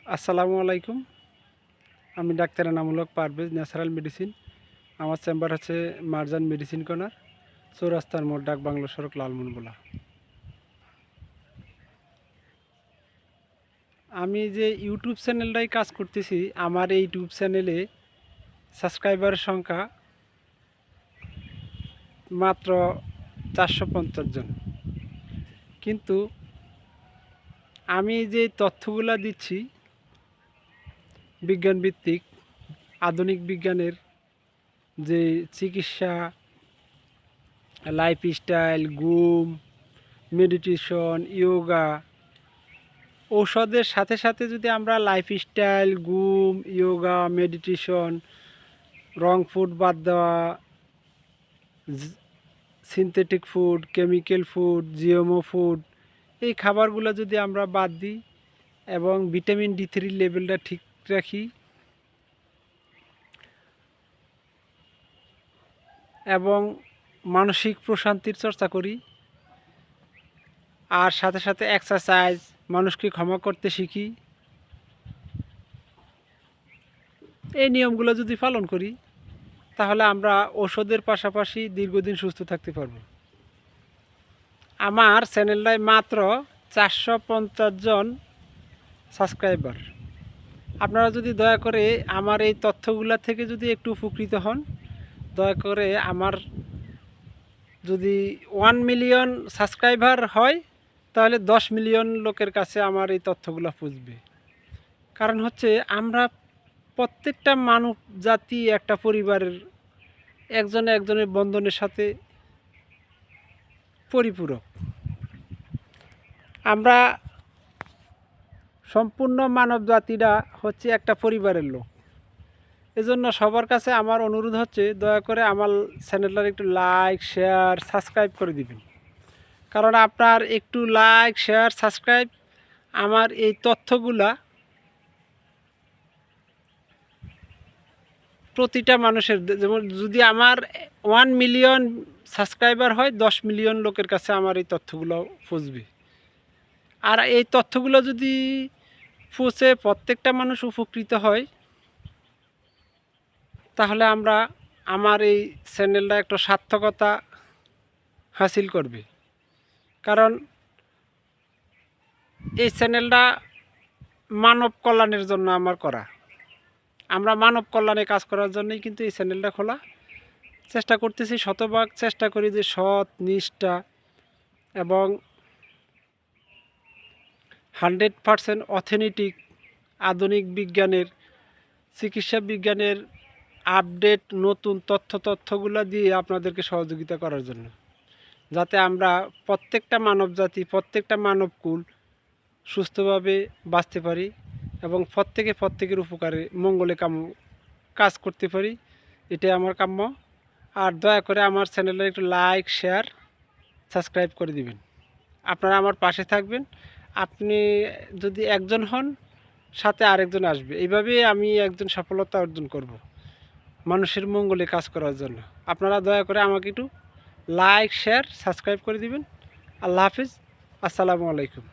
আসসালামু আলাইকুম। আমি doctor Enamul Haque Parvez, natural medicine. আমার চেম্বার হচ্ছে মারজান মেডিসিন কর্নার, চৌরাস্তার মোড়, ডাক বাংলো সড়ক, লালমনগোলা। আমি যে ইউটিউব চ্যানেলটাই কাজ করতেছি, আমার এই ইউটিউব চ্যানেলে সাবস্ক্রাইবারের সংখ্যা মাত্র 450 জন। কিন্তু আমি যে তথ্যগুলো দিচ্ছি বিজ্ঞানভিত্তিক, আধুনিক বিজ্ঞানের যে চিকিৎসা, লাইফস্টাইল, ঘুম, মেডিটেশন, ইয়োগা, ঔষধের সাথে সাথে যদি আমরা লাইফস্টাইল, ঘুম, ইয়োগা, মেডিটেশন, রং ফুড বাদ দেওয়া, synthetic food, chemical food, GMO food, এই খাবারগুলো যদি আমরা বাদ দিই এবং ভিটামিন D3 লেভেলটা ঠিক রাখি এবং মানসিক প্রশান্তির চর্চা করি, আর সাথে সাথে এক্সারসাইজ, মানুষকে ক্ষমা করতে শিখি, এই নিয়মগুলো যদি পালন করি তাহলে আমরা ওষুধের পাশাপাশি দীর্ঘদিন সুস্থ থাকতে পারব। আমার চ্যানেলটায় মাত্র 450 জন সাবস্ক্রাইবার। আপনারা যদি দয়া করে আমার এই তথ্যগুলো থেকে যদি একটু উপকৃত হন, দয়া করে আমার যদি 1 মিলিয়ন সাবস্ক্রাইবার হয় তাহলে 10 মিলিয়ন লোকের কাছে আমার এই তথ্যগুলো পৌঁছবে। কারণ হচ্ছে আমরা প্রত্যেকটা মানব জাতি একটা পরিবারের একজনে একজনের বন্ধনের সাথে পরিপূরক। আমরা সম্পূর্ণ মানব জাতিরা হচ্ছে একটা পরিবারের লোক। এজন্য সবার কাছে আমার অনুরোধ হচ্ছে, দয়া করে আমার চ্যানেলটার একটু লাইক, শেয়ার, সাবস্ক্রাইব করে দিবেন। কারণ আপনার একটু লাইক, শেয়ার, সাবস্ক্রাইব আমার এই তথ্যগুলা প্রতিটা মানুষের, যেমন যদি আমার 1 মিলিয়ন সাবস্ক্রাইবার হয়, 10 মিলিয়ন লোকের কাছে আমার এই তথ্যগুলো পৌঁছবে। আর এই তথ্যগুলো যদি পৌঁছে প্রত্যেকটা মানুষ উপকৃত হয় তাহলে আমার এই চ্যানেলটা একটা সার্থকতা হাসিল করবে। কারণ এই চ্যানেলটা মানব কল্যাণের জন্য আমার করা। আমরা মানব কল্যাণে কাজ করার জন্যই কিন্তু এই চ্যানেলটা খোলা। চেষ্টা করতেছি, শতভাগ চেষ্টা করি যে সৎ, নিষ্ঠা এবং 100% অথেন্টিক আধুনিক বিজ্ঞানের, চিকিৎসা বিজ্ঞানের আপডেট নতুন তথ্যগুলো দিয়ে আপনাদেরকে সহযোগিতা করার জন্য, যাতে আমরা প্রত্যেকটা মানব জাতি, প্রত্যেকটা মানবকুল সুস্থভাবে বাঁচতে পারি এবং প্রত্যেকের উপকারে, মঙ্গলে কাজ করতে পারি। এটাই আমার কাম্য। আর দয়া করে আমার চ্যানেলে একটু লাইক, শেয়ার, সাবস্ক্রাইব করে দিবেন। আপনারা আমার পাশে থাকবেন। আপনি যদি একজন হন, সাথে আরেকজন আসবে। এইভাবে আমি একজন সফলতা অর্জন করব মানুষের মঙ্গলে কাজ করার জন্য। আপনারা দয়া করে আমাকে একটু লাইক, শেয়ার, সাবস্ক্রাইব করে দিবেন। আল্লাহ হাফিজ। আসসালামু আলাইকুম।